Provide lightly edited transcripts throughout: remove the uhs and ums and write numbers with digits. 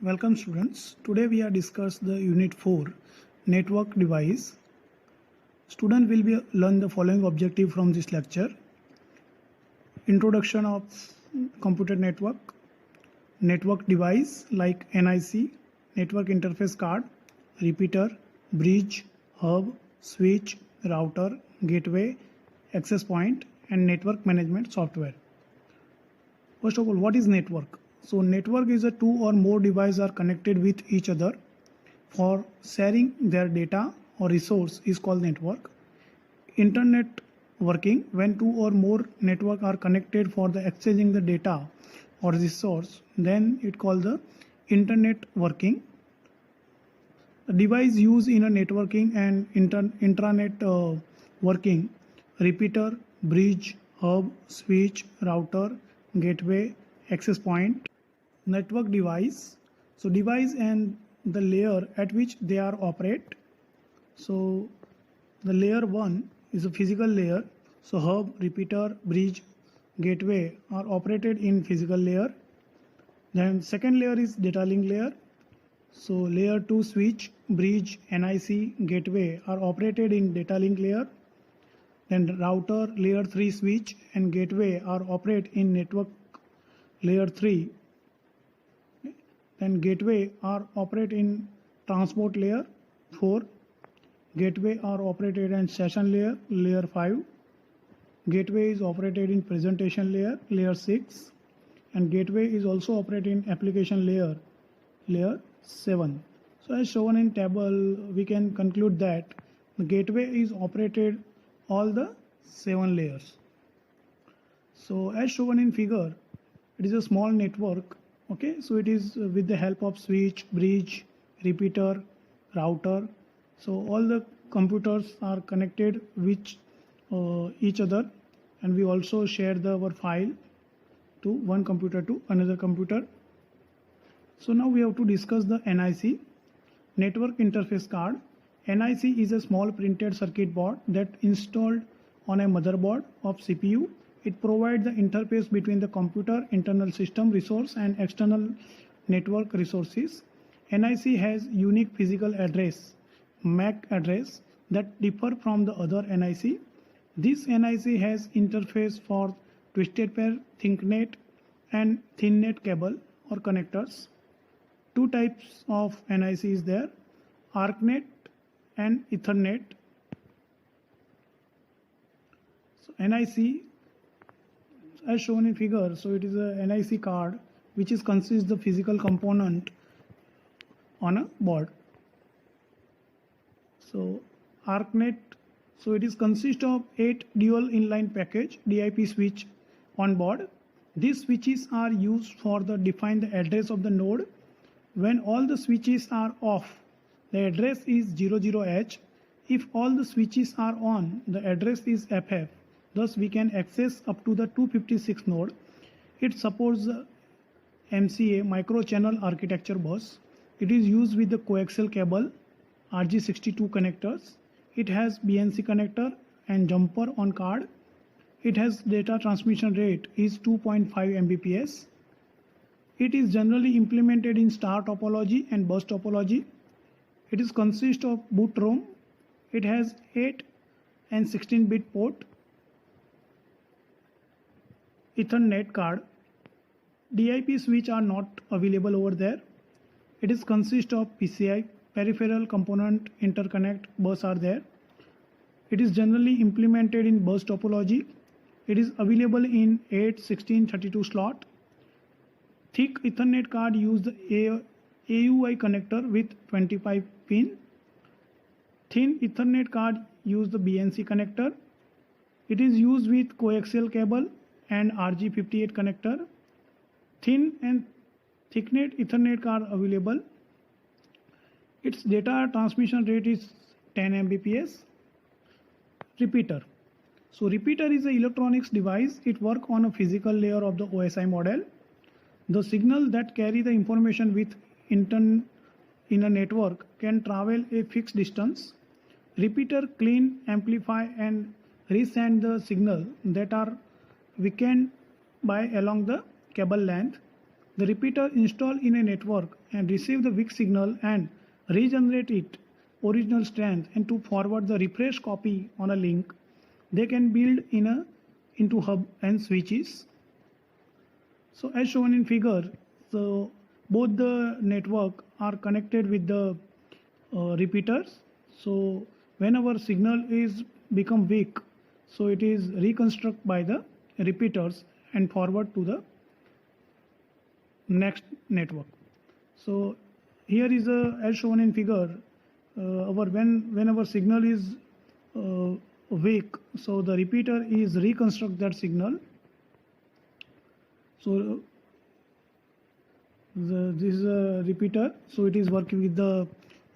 Welcome students. Today we are discuss the unit 4 network device. Student will be learn the following objective from this lecture. Introduction of computer network device like NIC, network interface card, repeater, bridge, hub, switch, router, gateway, access point and network management software. First of all, what is network? So network is a two or more devices are connected with each other for sharing their data or resource is called network. Internet working, when two or more network are connected for the exchanging the data or resource, then it called the internet working. The device used in a networking and intranet working, repeater, bridge, hub, switch, router, gateway, access point. Network device, so device and the layer at which they are operate. So the layer 1 is a physical layer, so hub, repeater, bridge, gateway are operated in physical layer. Then second layer is data link layer, so layer 2 switch, bridge, NIC, gateway are operated in data link layer. Then router, layer 3 switch and gateway are operate in network layer 3. Then gateway are operate in transport layer 4. Gateway are operated in session layer 5. Gateway is operated in presentation layer 6. And gateway is also operated in application layer 7. So as shown in table, we can conclude that the gateway is operated all the 7 layers. So as shown in figure, it is a small network. Okay, so it is with the help of switch, bridge, repeater, router. So all the computers are connected with each other, and we also share our file to one computer to another computer. So now we have to discuss the NIC, network interface card. NIC is a small printed circuit board that installed on a motherboard of CPU. It provides the interface between the computer, internal system resource and external network resources. NIC has unique physical address, MAC address, that differ from the other NIC. This NIC has interface for twisted pair, ThinkNet and ThinNet cable or connectors. Two types of NIC is there, ArcNet and Ethernet. So NIC as shown in figure, so it is a NIC card which is consists the physical component on a board. So ArcNet, so it is consist of 8 dual inline package DIP switch on board. These switches are used for the define the address of the node. When all the switches are off, the address is 00H. If all the switches are on, the address is FF. Thus, we can access up to the 256 node. It supports the MCA micro channel architecture bus. It is used with the coaxial cable, RG62 connectors. It has BNC connector and jumper on card. It has data transmission rate is 2.5 Mbps. It is generally implemented in star topology and bus topology. It is consist of boot ROM. It has 8 and 16-bit port. Ethernet card. DIP switch are not available over there. It is consist of PCI, peripheral component interconnect bus are there. It is generally implemented in bus topology. It is available in 8, 16, 32 slot. Thick Ethernet card use the AUI connector with 25 pin. Thin Ethernet card use the BNC connector. It is used with coaxial cable and RG58 connector. Thin and thicknet Ethernet card available. Its data transmission rate is 10 Mbps. Repeater. So repeater is an electronics device. It works on a physical layer of the OSI model. The signal that carry the information with in a network can travel a fixed distance. Repeater clean, amplify and resend the signal that are weakened by along the cable length. The repeater installed in a network and receive the weak signal and regenerate its original strength and to forward the refresh copy on a link. They can build into hub and switches. So as shown in figure, so both the network are connected with the repeaters. So whenever signal is become weak, so it is reconstructed by the repeaters and forward to the next network. So here is as shown in figure, whenever signal is weak, so the repeater is reconstruct that signal. So this is a repeater, so it is working with the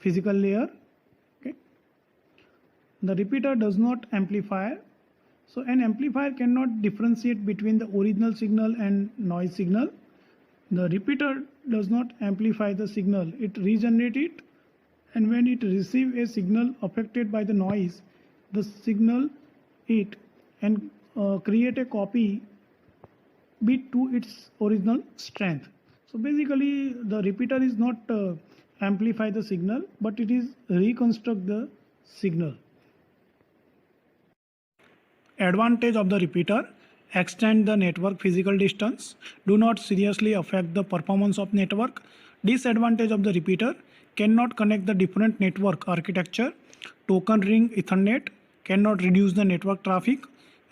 physical layer. Okay, the repeater does not amplify. So an amplifier cannot differentiate between the original signal and noise signal. The repeater does not amplify the signal, it regenerates it, and when it receives a signal affected by the noise, the signal it and create a copy bit to its original strength. So basically the repeater is not amplify the signal, but it is reconstruct the signal. Advantage of the repeater: extend the network physical distance, do not seriously affect the performance of network. Disadvantage of the repeater: cannot connect the different network architecture. Token ring Ethernet cannot reduce the network traffic.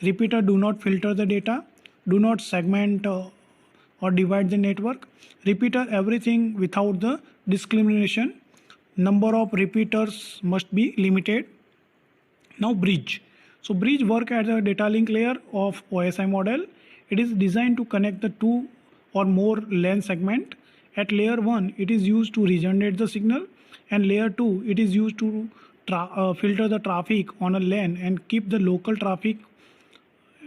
Repeater do not filter the data, do not segment or divide the network. Repeater everything without the discrimination. Number of repeaters must be limited. Now bridge. So bridge work as a data link layer of OSI model. It is designed to connect the two or more LAN segment. At layer 1 it is used to regenerate the signal, and layer 2 it is used to filter the traffic on a LAN and keep the local traffic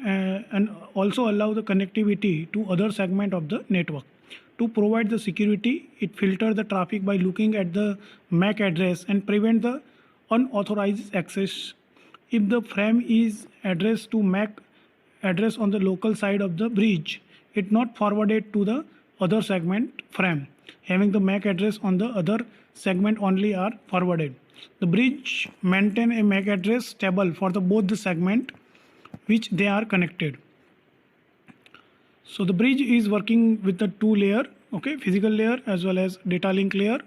and also allow the connectivity to other segment of the network. To provide the security, it filters the traffic by looking at the MAC address and prevent the unauthorized access. If the frame is addressed to MAC address on the local side of the bridge, it not forwarded to the other segment frame. Having the MAC address on the other segment only are forwarded. The bridge maintain a MAC address table for the both the segment which they are connected. So the bridge is working with the two layer, okay, physical layer as well as data link layer.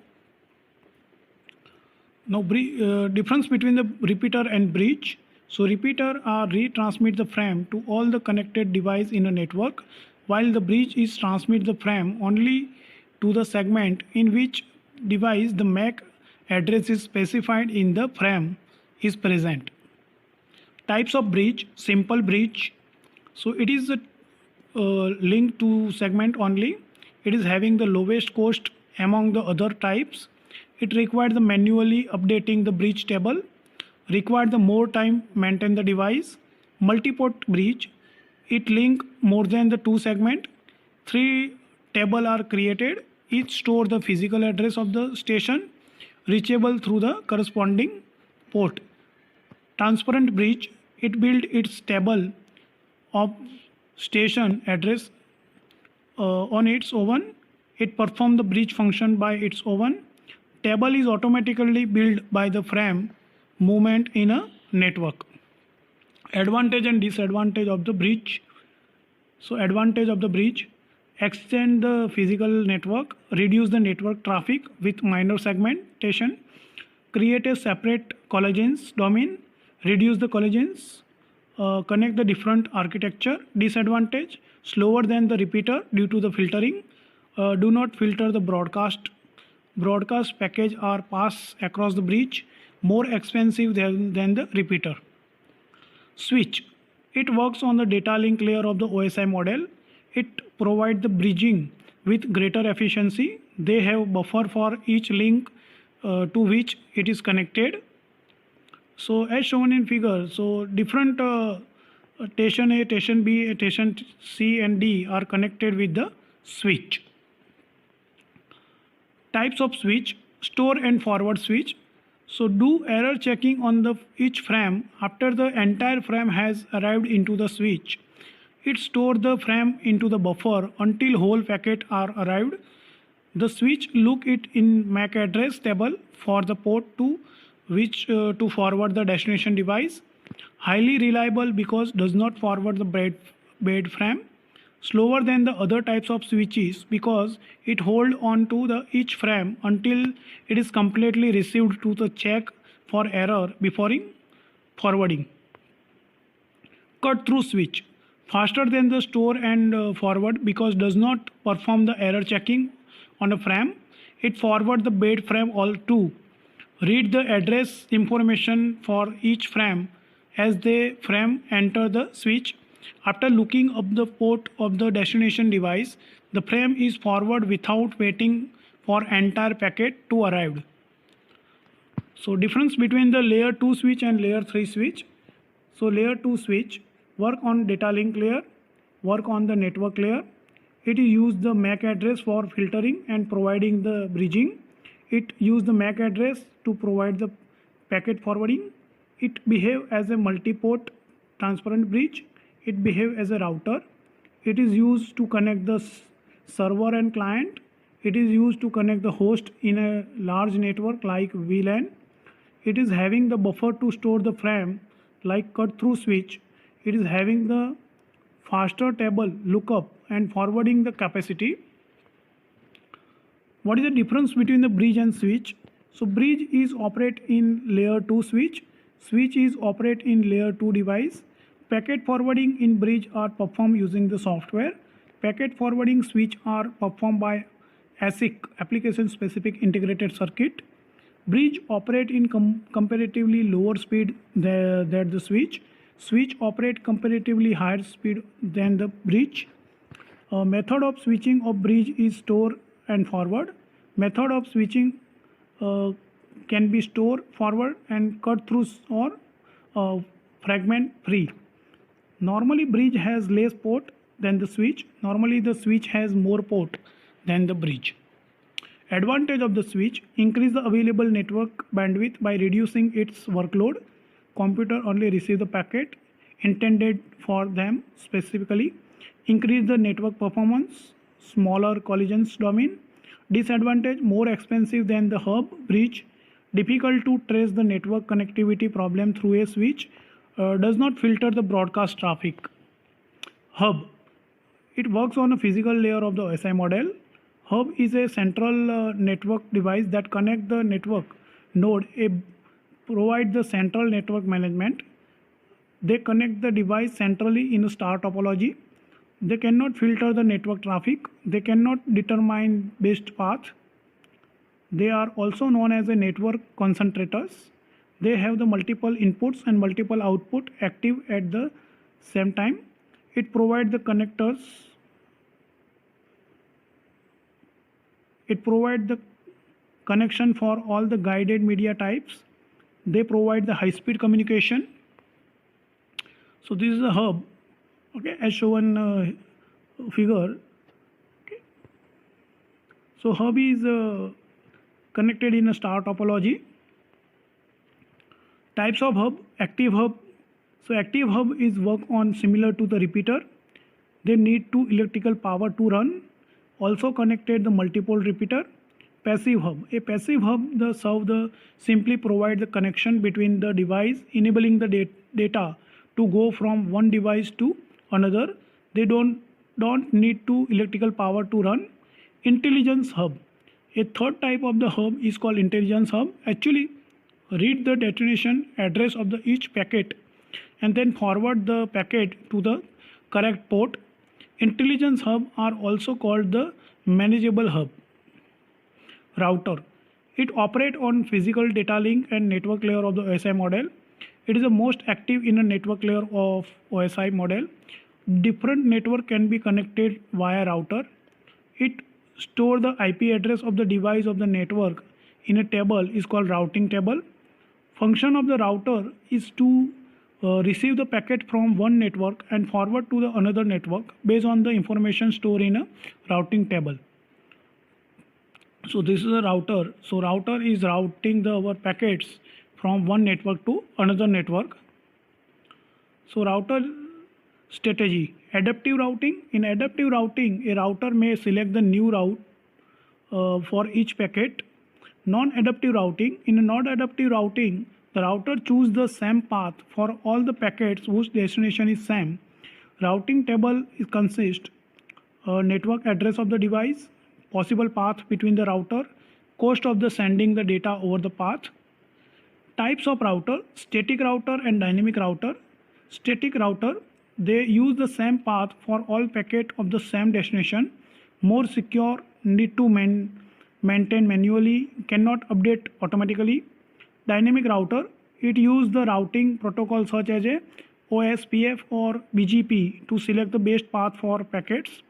Now difference between the repeater and bridge. So repeater retransmit the frame to all the connected device in a network, while the bridge is transmit the frame only to the segment in which device the MAC address is specified in the frame is present. Types of bridge: simple bridge. So it is a link to segment only. It is having the lowest cost among the other types. It required the manually updating the bridge table, required the more time maintain the device. Multi-port bridge, it link more than the two segment. 3 table are created, each store the physical address of the station reachable through the corresponding port. Transparent bridge, it build its table of station address on its own. It perform the bridge function by its own. Table is automatically built by the frame movement in a network. Advantage and disadvantage of the bridge. So advantage of the bridge: extend the physical network, reduce the network traffic with minor segmentation, create a separate collisions domain, reduce the collisions, connect the different architecture. Disadvantage: slower than the repeater due to the filtering, do not filter the broadcast package are pass across the bridge, more expensive than the repeater. Switch, it works on the data link layer of the OSI model. It provides the bridging with greater efficiency. They have buffer for each link to which it is connected. So as shown in figure, so different station A, station B, station C and D are connected with the switch. Types of switch: store and forward switch. So do error checking on the each frame after the entire frame has arrived into the switch. It stores the frame into the buffer until whole packet are arrived. The switch look it in MAC address table for the port to which to forward the destination device. Highly reliable because does not forward the bed frame. Slower than the other types of switches because it hold on to the each frame until it is completely received to the check for error before forwarding. Cut through switch faster than the store and forward because does not perform the error checking on a frame. It forward the bed frame all too. Read the address information for each frame as the frame enter the switch. After looking up the port of the destination device, the frame is forward without waiting for entire packet to arrive. So difference between the layer 2 switch and layer 3 switch. So layer 2 switch work on data link layer, work on the network layer. It use the MAC address for filtering and providing the bridging. It use the MAC address to provide the packet forwarding. It behave as a multi-port transparent bridge. It behave as a router. It is used to connect the server and client. It is used to connect the host in a large network like VLAN. It is having the buffer to store the frame like cut through switch. It is having the faster table lookup and forwarding the capacity. What is the difference between the bridge and switch? So bridge is operate in layer 2 switch. Switch is operate in layer 2 device. Packet forwarding in bridge are performed using the software. Packet forwarding switch are performed by ASIC, application specific integrated circuit. Bridge operate in comparatively lower speed than the switch. Switch operate comparatively higher speed than the bridge. Method of switching of bridge is store and forward. Method of switching can be store, forward and cut through or fragment free. Normally bridge has less port than the switch. Normally the switch has more port than the bridge. Advantage of the switch: increase the available network bandwidth by reducing its workload. Computer only receive the packet intended for them specifically. Increase the network performance, smaller collisions domain. Disadvantage: more expensive than the hub. Bridge difficult to trace the network connectivity problem through a switch. Does not filter the broadcast traffic. Hub, it works on a physical layer of the OSI model. Hub is a central network device that connects the network node. Provide the central network management. They connect the device centrally in a star topology. They cannot filter the network traffic. They cannot determine best path. They are also known as a network concentrators. They have the multiple inputs and multiple output active at the same time. It provides the connectors. It provides the connection for all the guided media types. They provide the high-speed communication. So this is a hub, okay, as shown figure. Okay. So hub is connected in a star topology. Types of hub: active hub. So active hub is work on similar to the repeater. They need to electrical power to run. Also connected the multiple repeater. Passive hub. A passive hub simply provide the connection between the device, enabling the data to go from one device to another. They don't need to electrical power to run. Intelligence hub. A third type of the hub is called intelligence hub. Actually, read the destination address of the each packet and then forward the packet to the correct port. Intelligence hub are also called the manageable hub. Router. It operates on physical data link and network layer of the OSI model. It is the most active in a network layer of OSI model. Different network can be connected via router. It store the IP address of the device of the network in a table is called routing table. Function of the router is to receive the packet from one network and forward to the another network based on the information stored in a routing table. So this is a router. So router is routing our packets from one network to another network. So router Strategy. Adaptive routing. In adaptive routing, a router may select the new route for each packet. Non-adaptive routing. In a non-adaptive routing, the router chooses the same path for all the packets whose destination is same. Routing table consists network address of the device, possible path between the router, cost of the sending the data over the path. Types of router: static router and dynamic router. Static router, they use the same path for all packet of the same destination. More secure, need to maintain manually, cannot update automatically. Dynamic router, it uses the routing protocol such as a OSPF or BGP to select the best path for packets.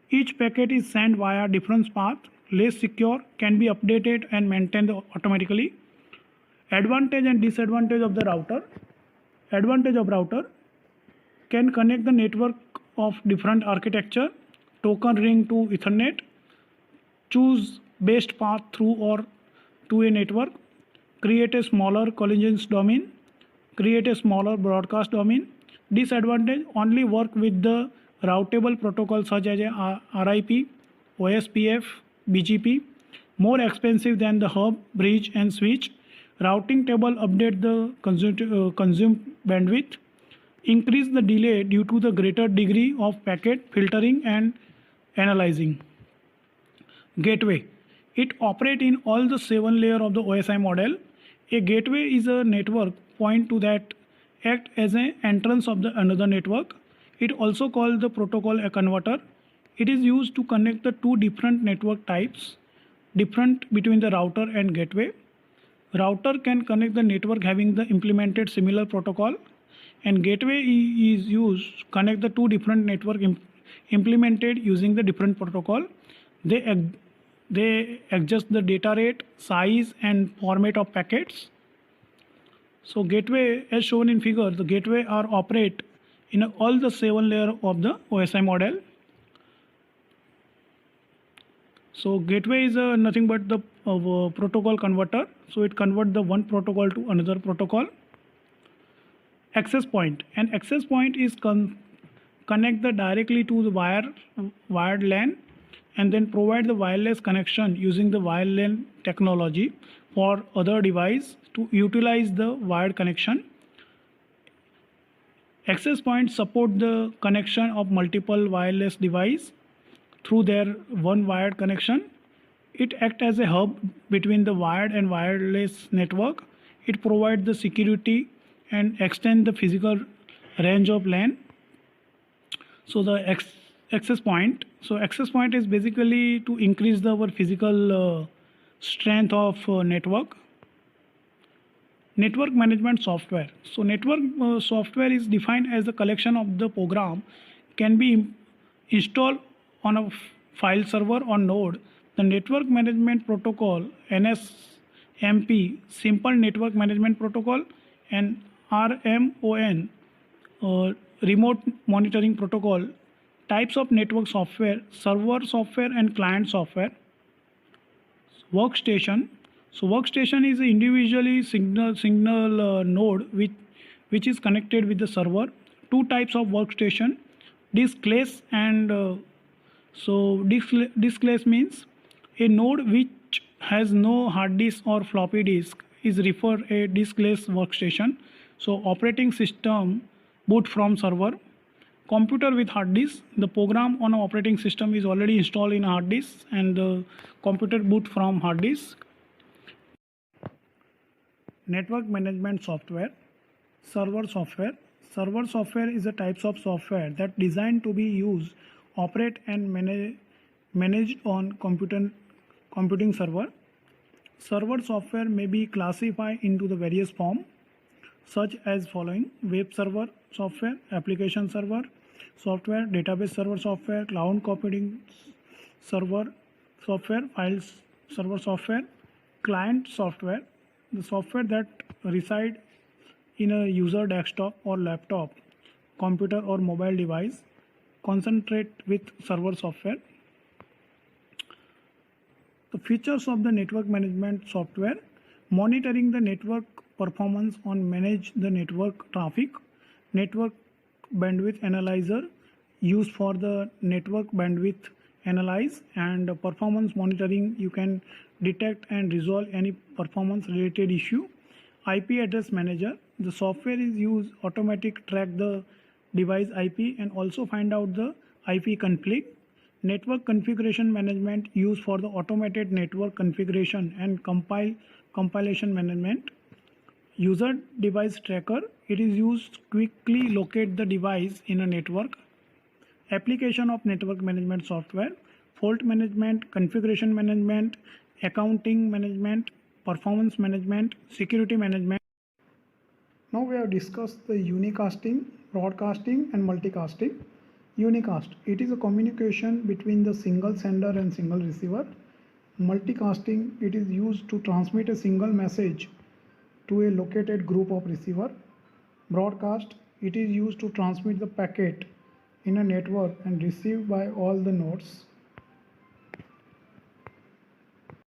Each packet is sent via different path, less secure, can be updated and maintained automatically. Advantage and disadvantage of the router. Advantage of router: can connect the network of different architecture, token ring to Ethernet, choose best path through or to a network, create a smaller collisions domain, create a smaller broadcast domain. Disadvantage: only work with the routable protocols such as RIP, OSPF, BGP, more expensive than the hub, bridge and switch. Routing table update the consumed bandwidth, increase the delay due to the greater degree of packet filtering and analyzing. Gateway. It operates in all the 7 layers of the OSI model. A gateway is a network point to that act as an entrance of the another network. It also called the protocol a converter. It is used to connect the two different network types, different between the router and gateway. Router can connect the network having the implemented similar protocol, and gateway is used to connect the two different network implemented using the different protocol. They adjust the data rate, size and format of packets. So gateway, as shown in figure, the gateway are operate in all the 7 layers of the OSI model. So gateway is nothing but the protocol converter. So it converts the one protocol to another protocol. Access point. An access point is connect the directly to the wired LAN and then provide the wireless connection using the wired LAN technology for other device to utilize the wired connection. Access points support the connection of multiple wireless devices through their one wired connection. It acts as a hub between the wired and wireless network. It provides the security and extend the physical range of LAN. So the access point. So access point is basically to increase our physical strength of network. Network management software. So network software is defined as a collection of the program can be installed on a file server or node. The network management protocol, NSMP, simple network management protocol, and RMON, remote monitoring protocol. Types of network software: server software and client software. Workstation. So workstation is an individually signal node which is connected with the server. Two types of workstation: diskless and diskless means a node which has no hard disk or floppy disk is referred a diskless workstation. So operating system boot from server. Computer with hard disk, the program on an operating system is already installed in a hard disk and the computer boot from hard disk. Network management software. Server software. Server software is a types of software that designed to be used, operate and managed on computing server. Server software may be classified into the various forms such as following: web server software, application server software, database server software, cloud computing server software, files server software, client software, the software that reside in a user desktop or laptop, computer or mobile device. Concentrate with server software. The features of the network management software: monitoring the network performance on manage the network traffic, network bandwidth analyzer used for the network bandwidth analyze and performance monitoring. You can detect and resolve any performance related issue. IP address manager, the software is used automatic track the device IP and also find out the IP conflict. Network configuration management used for the automated network configuration and compilation management. User device tracker, it is used to quickly locate the device in a network. Application of network management software, fault management, configuration management, accounting management, performance management, security management. Now we have discussed the unicasting, broadcasting and multicasting. Unicast, it is a communication between the single sender and single receiver. Multicasting, it is used to transmit a single message to a located group of receiver. Broadcast, it is used to transmit the packet in a network and received by all the nodes.